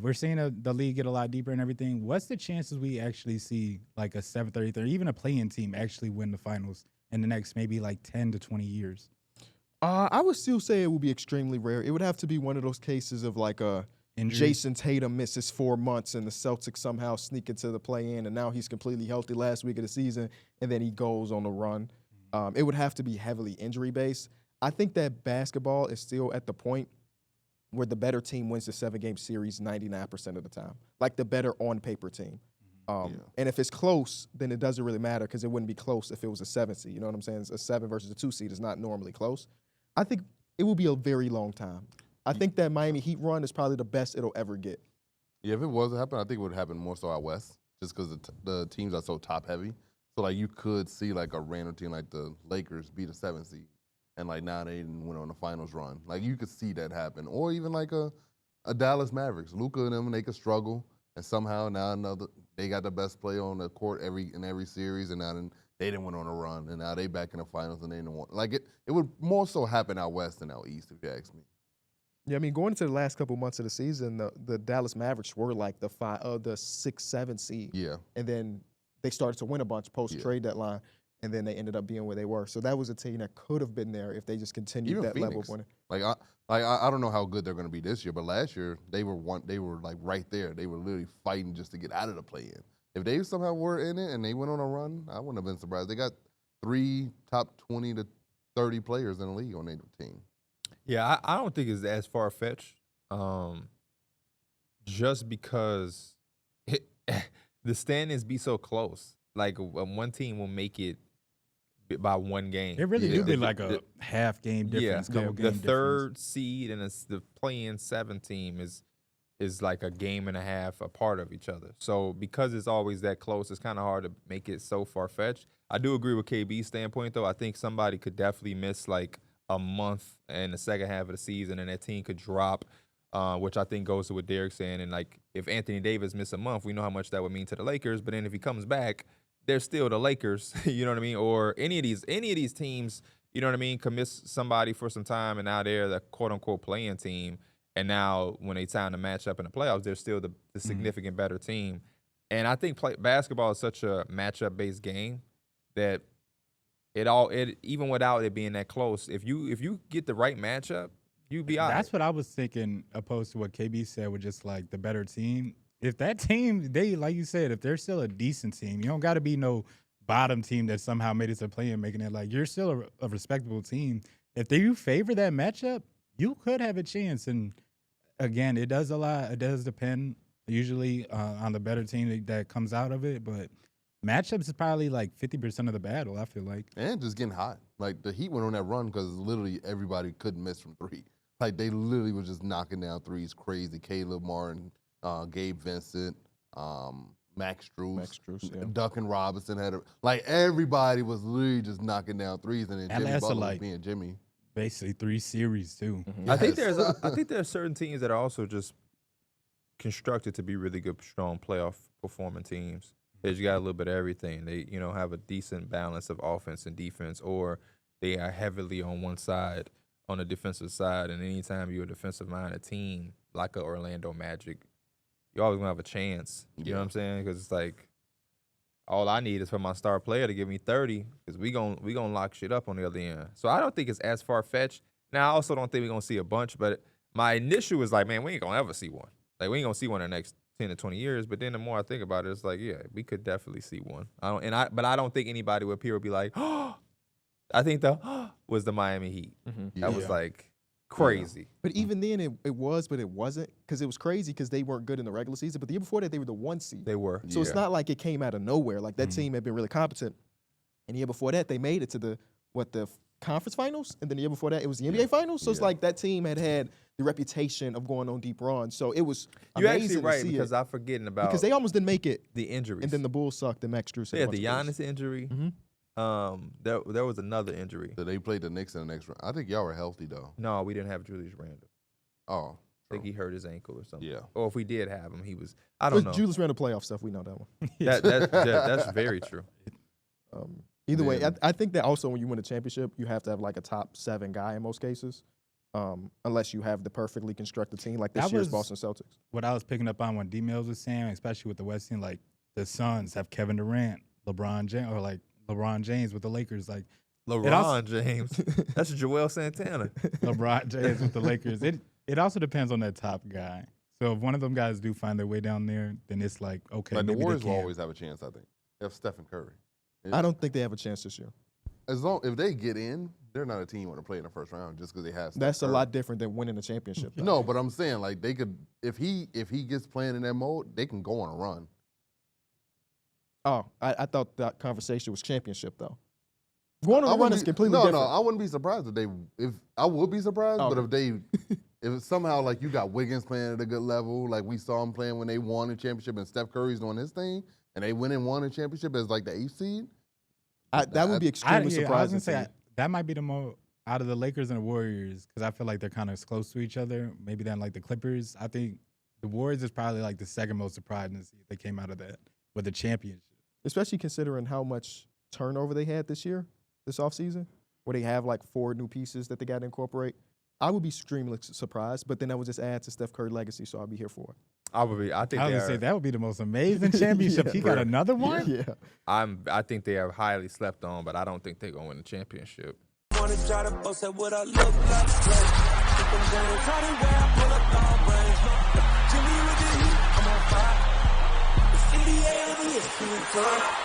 we're seeing the league get a lot deeper and everything. What's the chances we actually see like a 7-33, even a play-in team actually win the finals in the next maybe like 10 to 20 years? I would still say it would be extremely rare. It would have to be one of those cases of like a Injury? Jason Tatum misses 4 months and the Celtics somehow sneak into the play-in, and now he's completely healthy last week of the season, and then he goes on a run. It would have to be heavily injury-based. I think that basketball is still at the point where the better team wins the 7-game series 99% of the time, like the better on-paper team. And if it's close, then it doesn't really matter because it wouldn't be close if it was a 7 seed. You know what I'm saying? A 7 versus a 2 seed is not normally close. I think it will be a very long time. I think that Miami Heat run is probably the best it'll ever get. Yeah, if it was to happen, I think it would happen more so out west, just because the teams are so top heavy. So like you could see like a random team like the Lakers beat a 7 seed, and like now they went on the finals run. Like you could see that happen, or even like a Dallas Mavericks. Luka and them, they could struggle, and somehow now they got the best player on the court in every series, and now they didn't went on a run, and now they back in the finals and they didn't want like it would more so happen out west than out east, if you ask me. Yeah, I mean, going into the last couple months of the season, the Dallas Mavericks were like the 6-7 seed. Yeah. And then they started to win a bunch post-trade deadline, and then they ended up being where they were. So that was a team that could have been there if they just continued Even that Phoenix. level of winning. I don't know how good they're going to be this year, but last year they were like right there. They were literally fighting just to get out of the play-in. If they somehow were in it and they went on a run, I wouldn't have been surprised. They got 3 top 20 to 30 players in the league on their team. Yeah, I don't think it's as far-fetched, just because the standings be so close. Like, one team will make it by 1 game. It really do be like a half game difference, couple game the difference. third seed and the play-in 7 team is like a game and a half apart of each other. So because it's always that close, it's kind of hard to make it so far-fetched. I do agree with KB's standpoint, though. I think somebody could definitely miss like a month in the second half of the season, and that team could drop, which I think goes to what Derek's saying. And like, if Anthony Davis missed a month, we know how much that would mean to the Lakers. But then if he comes back, they're still the Lakers. You know what I mean? Or any of these teams, you know what I mean, could miss somebody for some time, and now they're the quote unquote playing team. And now when they time to match up in the playoffs, they're still the significant better team. And I think basketball is such a matchup based game that it even without it being that close, if you get the right matchup, you be all right. That's what I was thinking, opposed to what KB said with just like the better team. If that team, they like you said, if they're still a decent team, you don't got to be no bottom team that somehow made it to play and making it. Like, you're still a respectable team. If you favor that matchup, you could have a chance. And again, it does depend usually on the better team that comes out of it, but matchups is probably like 50% of the battle, I feel like. And just getting hot. Like, the Heat went on that run because literally everybody couldn't miss from 3. Like, they literally were just knocking down threes crazy. Caleb Martin, Gabe Vincent, Max Strus, yeah. Duncan Robinson had like everybody was literally just knocking down threes, and then That Jimmy lasted Butler was like being Jimmy. basically 3 series too. Mm-hmm. I think there are certain teams that are also just constructed to be really good, strong playoff performing teams. Because you got a little bit of everything. They, have a decent balance of offense and defense, or they are heavily on one side, on the defensive side. And anytime you're a defensive-minded team, like a Orlando Magic, you're always going to have a chance. You know what I'm saying? Because it's like, all I need is for my star player to give me 30, because we gonna lock shit up on the other end. So I don't think it's as far-fetched. Now, I also don't think we're going to see a bunch, but my initial is like, man, we ain't going to ever see one. Like, we ain't going to see one in the next 10 to 20 years, but then the more I think about it, it's like, yeah, we could definitely see one. But I don't think anybody up here would be like, oh, I think was the Miami Heat. Mm-hmm. That was like crazy. But even then, it was, but it wasn't, because it was crazy because they weren't good in the regular season. But the year before that, they were the 1 seed. They were. So it's not like it came out of nowhere. Like, that team had been really competent. And the year before that, they made it to the conference finals, and then the year before that, it was the NBA finals. So it's like that team had the reputation of going on deep runs. So it was You're amazing actually right, to see because it. I'm forgetting about Because they almost didn't make it, the injuries. and then the Bulls sucked, and Max Strus. They had the Giannis injury. Mm-hmm. There was another injury. So they played the Knicks in the next round. I think y'all were healthy, though. No, we didn't have Julius Randle. Oh. I think he hurt his ankle or something. Yeah. Or if we did have him, he was, I don't know. Julius Randle playoff stuff, we know that one. That's very true. Either way, I think that also when you win a championship, you have to have like a top 7 guy in most cases. unless you have the perfectly constructed team like this That year's was- Boston Celtics. What I was picking up on when D-Mills was saying, especially with the West team, like the Suns have Kevin Durant, LeBron James, or like LeBron James with the Lakers, like LeBron James. That's Joel Santana. LeBron James with the Lakers. It also depends on that top guy. So if one of them guys do find their way down there, then it's like, okay, Like the maybe Warriors they will can. always have a chance. I think they have Stephen Curry. I don't think they have a chance this year. If they get in, they're not a team want to play in the first round just because they have. Steph That's a Curry. lot different than winning a championship. Though. No, but I'm saying like they could if he gets playing in that mode, they can go on a run. Oh, I thought that conversation was championship though. Going on a run wouldn't is be- completely no, different. No, I wouldn't be surprised if I would be surprised, Oh, but okay. if somehow like you got Wiggins playing at a good level, like we saw him playing when they won the championship, and Steph Curry's doing his thing, and they went and won the championship as like the 8th seed. That would be extremely I was surprising. gonna say to me. that might be the more out of the Lakers and the Warriors because I feel like they're kind of close to each other. Maybe than like the Clippers. I think the Warriors is probably like the second most surprising to see if they came out of that with a championship. Especially considering how much turnover they had this year, this offseason, where they have like 4 new pieces that they got to incorporate. I would be extremely surprised, but then that would just add to Steph Curry's legacy, so I'll be here for it. I think I was they gonna are. say that would be the most amazing championship. Yeah, He got bro. another one. Yeah. I think they are highly slept on, but I don't think they're gonna win the championship. Wanna try to boast at what I look like. Keep them down, try to wear, I pull up long range. Jimmy with the heat, I'm on fire. It's 88 over here,